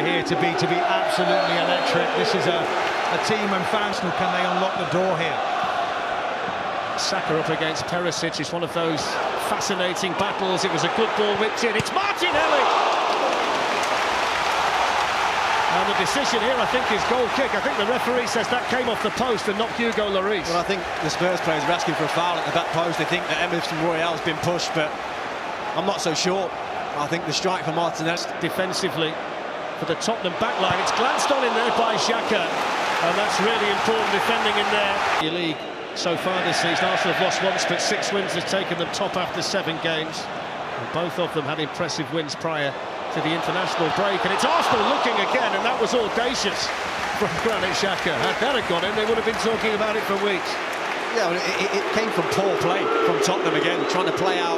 here to be absolutely electric. This is a team and fans. Can they unlock the door here? Saka up against Perisic is one of those fascinating battles. It was a good ball whipped in. It's Martinelli! And the decision here, I think, is goal kick. I think the referee says that came off the post and not Hugo Lloris. Well, I think the Spurs players are asking for a foul at the back post. They think that Emerson Royale's been pushed, but I'm not so sure. I think the strike for Martinelli. Defensively, for the Tottenham backline, it's glanced on in there by Xhaka, and that's really important defending in there. The league so far this season, Arsenal have lost once, but 6 wins has taken them top after 7 games. And both of them had impressive wins prior to the international break, and it's Arsenal looking again, and that was audacious from Granit Xhaka. Had that had gone in, they would have been talking about it for weeks. Yeah, well, it came from poor play from Tottenham again, trying to play out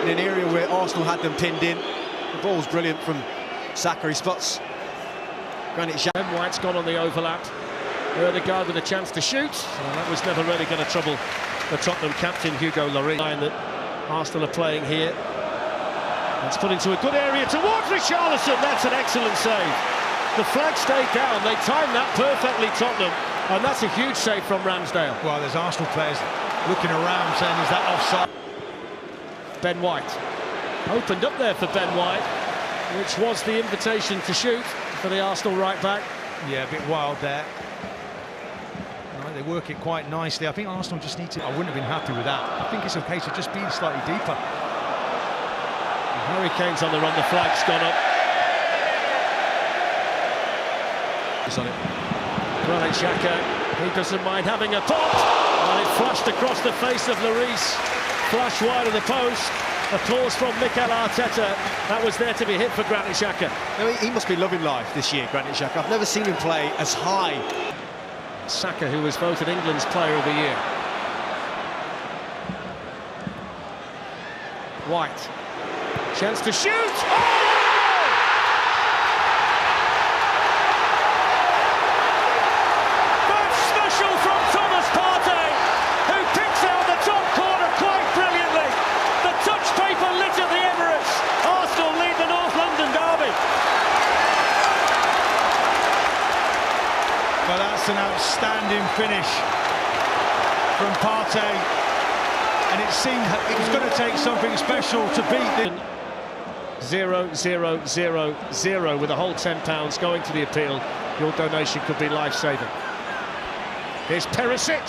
in an area where Arsenal had them pinned in. The ball's brilliant from Saka. He spots Granit Xhaka. Ben White's gone on the overlap. Ødegaard with a chance to shoot, and that was never really going to trouble the Tottenham captain Hugo Lloris. That Arsenal are playing here. It's put into a good area towards Richarlison. That's an excellent save. The flag stayed down. They timed that perfectly, Tottenham, and that's a huge save from Ramsdale. Well, there's Arsenal players looking around saying, is that offside? Ben White opened up there for Ben White, which was the invitation to shoot for the Arsenal right back. Yeah, a bit wild there. They work it quite nicely. I think Arsenal just need to... I wouldn't have been happy with that. I think it's a case of just being slightly deeper. Harry Kane's on the run, the flag's gone up. He's on it. Granit Xhaka, he doesn't mind having a pop. And it flashed across the face of Lloris. Flash wide of the post. Applause from Mikel Arteta. That was there to be hit for Granit Xhaka. I mean, he must be loving life this year, Granit Xhaka. I've never seen him play as high. Saka, who was voted England's Player of the Year. White. Chance to shoot! Oh! That's special from Thomas Partey, who picks out the top corner quite brilliantly. The touch paper lit at the Emirates. Arsenal lead the North London derby. Well, that's an outstanding finish from Partey, and it seemed it was going to take something special to beat the 0-0-0-0 with a whole £10 going to the appeal. Your donation could be life-saving. Here's Perisic.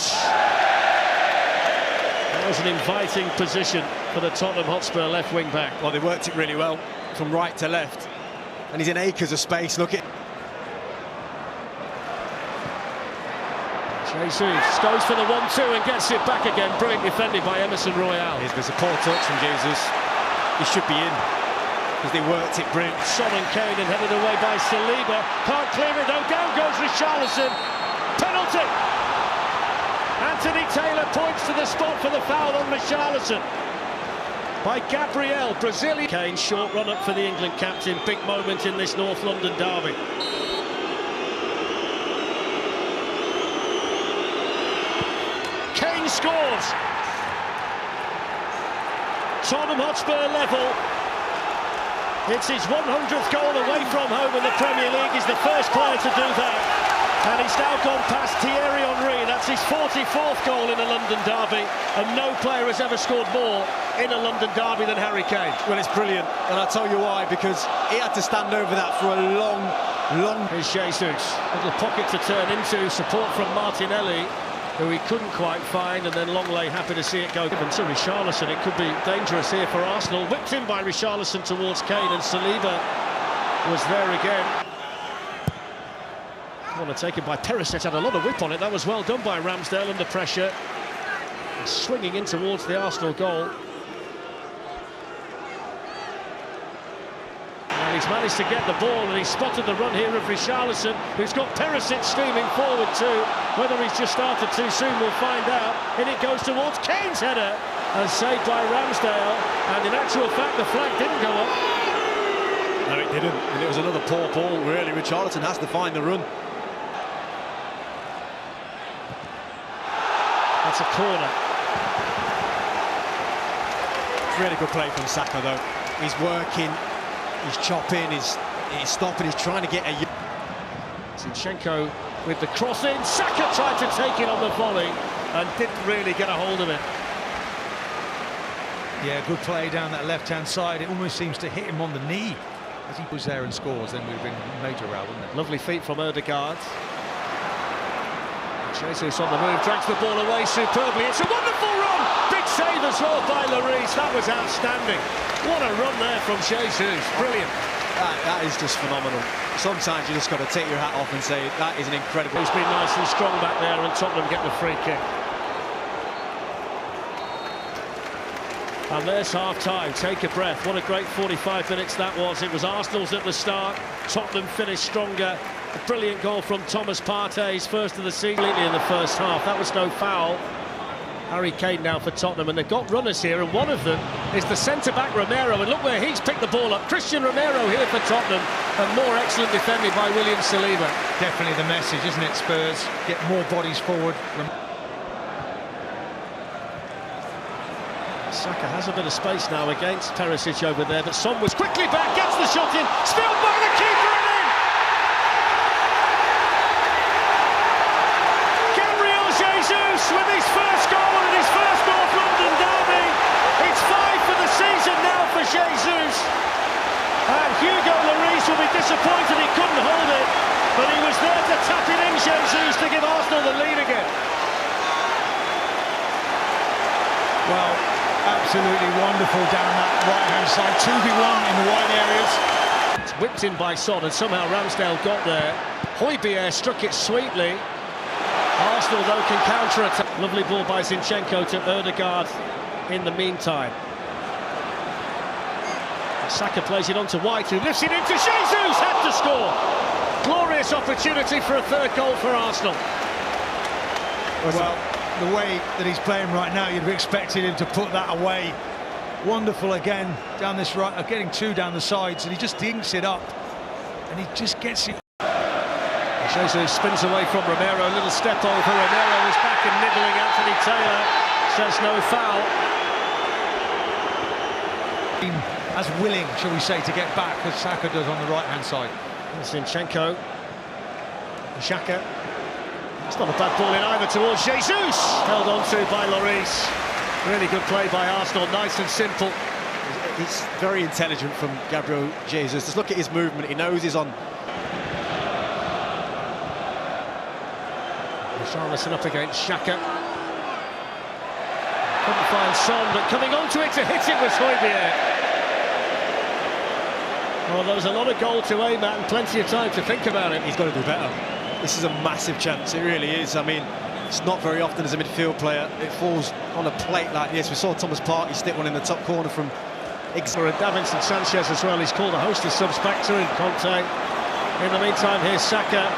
That was an inviting position for the Tottenham Hotspur left wing back. Well, they worked it really well from right to left, and he's in acres of space. Look at Jesus goes for the 1-2 and gets it back again. Brilliant defended by Emerson Royale. There's a poor touch from Jesus. He should be in, because they worked it brilliant. Son and Kane and headed away by Saliba. Can't clear it though. Down goes Richarlison. Penalty. Anthony Taylor points to the spot for the foul on Richarlison by Gabriel. Brazilian. Kane, short run up for the England captain. Big moment in this North London derby. Kane scores. Tottenham Hotspur level. It's his 100th goal away from home in the Premier League. He's the first player to do that. And he's now gone past Thierry Henry. That's his 44th goal in a London derby. And no player has ever scored more in a London derby than Harry Kane. Well, it's brilliant, and I'll tell you why, because he had to stand over that for a long... Here's Jesus. Little pocket to turn into. Support from Martinelli, who he couldn't quite find, and then Longley happy to see it go. Given to Richarlison, it could be dangerous here for Arsenal. Whipped in by Richarlison towards Kane, and Saliba was there again. Corner taken by Perisic, had a lot of whip on it. That was well done by Ramsdale under pressure. And swinging in towards the Arsenal goal. And he's managed to get the ball, and he spotted the run here of Richarlison, who's got Perisic streaming forward too. Whether he's just started too soon, we'll find out. And it goes towards Kane's header, and saved by Ramsdale. And in actual fact, the flag didn't go up. No, it didn't. And it was another poor ball, really. Richarlison has to find the run. That's a corner. It's really good play from Saka, though. He's working, he's chopping, he's He's stopping, he's trying to get a... Zinchenko with the cross in. Saka tried to take it on the volley and didn't really get a hold of it. Yeah, good play down that left-hand side. It almost seems to hit him on the knee. As he was there and scores, then we've been major row, wouldn't it? Lovely feet from Ødegaard. Jesus on the move, drags the ball away superbly. It's a wonderful run! Big save as well by Lloris. That was outstanding. What a run there from Jesus. Brilliant. That is just phenomenal. Sometimes you just got to take your hat off and say, that is an incredible... He's been nice and strong back there, and Tottenham get the free kick. And there's half-time. Take a breath. What a great 45 minutes that was. It was Arsenal's at the start. Tottenham finished stronger. A brilliant goal from Thomas Partey's first of the season in the first half. That was no foul. Harry Kane now for Tottenham, and they've got runners here, and one of them is the centre-back Romero, and look where he's picked the ball up. Christian Romero here for Tottenham, and more excellent defending by William Saliba. Definitely the message, isn't it, Spurs? Get more bodies forward. Saka has a bit of space now against Perisic over there, but Son was quickly back, gets the shot in, spilled by the keeper and in! Gabriel Jesus with his first goal and his first North London derby. It's 5 for the season now for Jesus. And Hugo Lloris will be disappointed he couldn't hold it, but he was there to tap it in, Jesus, to give Arsenal the lead again. Well, absolutely wonderful down that right-hand side. 2v1 in the wide areas. It's whipped in by Son, and somehow Ramsdale got there. Højbjerg struck it sweetly. Arsenal, though, can counter-attack. Lovely ball by Zinchenko to Ødegaard in the meantime. Saka plays it on to White, who lifts it into Jesus! Had to score! Glorious opportunity for a third goal for Arsenal. Well, the way that he's playing right now, you'd be expecting him to put that away. Wonderful again down this right, getting two down the sides, and he just dinks it up, and he just gets it. Jesus spins away from Romero, a little step over. Romero is back and nibbling. Anthony Taylor says no foul. As willing, shall we say, to get back as Saka does on the right-hand side. Zinchenko, Xhaka. It's not a bad ball in either towards Jesus. Held on to by Lloris. Really good play by Arsenal, nice and simple. It's very intelligent from Gabriel Jesus. Just look at his movement, he knows he's on. Richarlison up against Xhaka. Couldn't find Son, but coming onto it to hit it was Højbjerg. Well, there was a lot of goal to aim at and plenty of time to think about it. He's got to do better. This is a massive chance, it really is. I mean, it's not very often as a midfield player it falls on a plate like this. We saw Thomas Partey stick one in the top corner from... For Davinson Sanchez as well. He's called a host of subs back to him, Conte. In the meantime, here's Saka.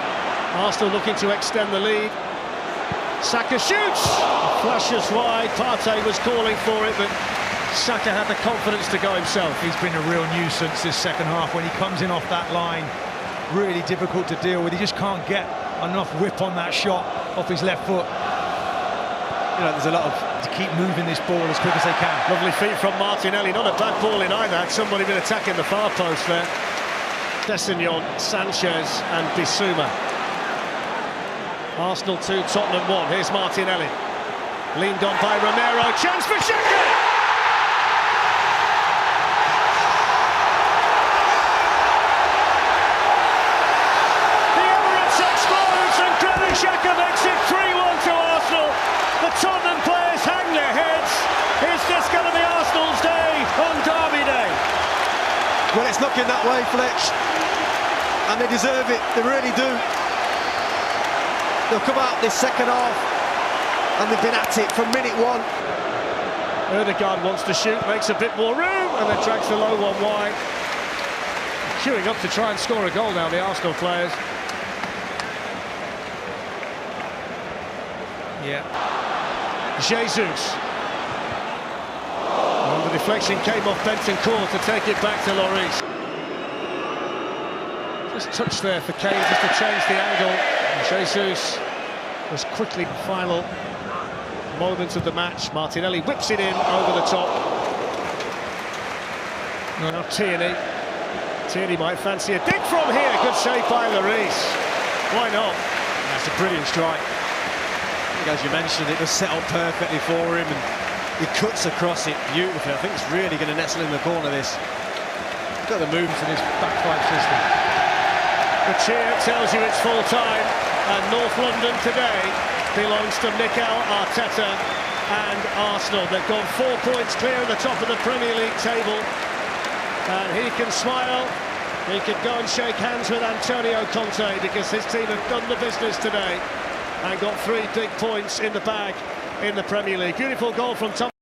Arsenal looking to extend the lead. Saka shoots! Flashes wide. Partey was calling for it, but Saka had the confidence to go himself. He's been a real nuisance this second half when he comes in off that line. Really difficult to deal with. He just can't get enough whip on that shot off his left foot. You know, there's a lot of... to keep moving this ball as quick as they can. Lovely feet from Martinelli. Not a bad ball in either. Had somebody been attacking the far post there. Sessegnon, Sanchez and Bissouma. Arsenal 2, Tottenham 1. Here's Martinelli. Leaned on by Romero. Chance for Xhaka! Xhaka makes it 3-1 to Arsenal. The Tottenham players hang their heads. Is this going to be Arsenal's day on Derby Day? Well, it's looking that way, Fletch. And they deserve it, they really do. They'll come out this second half and they've been at it from minute one. Ødegaard wants to shoot, makes a bit more room, and then drags the low one wide. Queuing up to try and score a goal now, the Arsenal players. Yeah. Jesus. And the deflection came off Bentancur to take it back to Lloris. Just touch there for Kane, just to change the angle. And Jesus was quickly the final moment of the match. Martinelli whips it in over the top. Now Tierney. Tierney might fancy a dig from here. Good save by Lloris. Why not? That's a brilliant strike. I think, as you mentioned, it was set up perfectly for him, and he cuts across it beautifully. I think it's really going to nestle in the corner, this. Got the movement in his back five system. The cheer tells you it's full time, and North London today belongs to Mikel Arteta and Arsenal. They've gone 4 points clear at the top of the Premier League table, and he can smile. He could go and shake hands with Antonio Conte, because his team have done the business today and got 3 big points in the bag in the Premier League. Beautiful goal from Tom.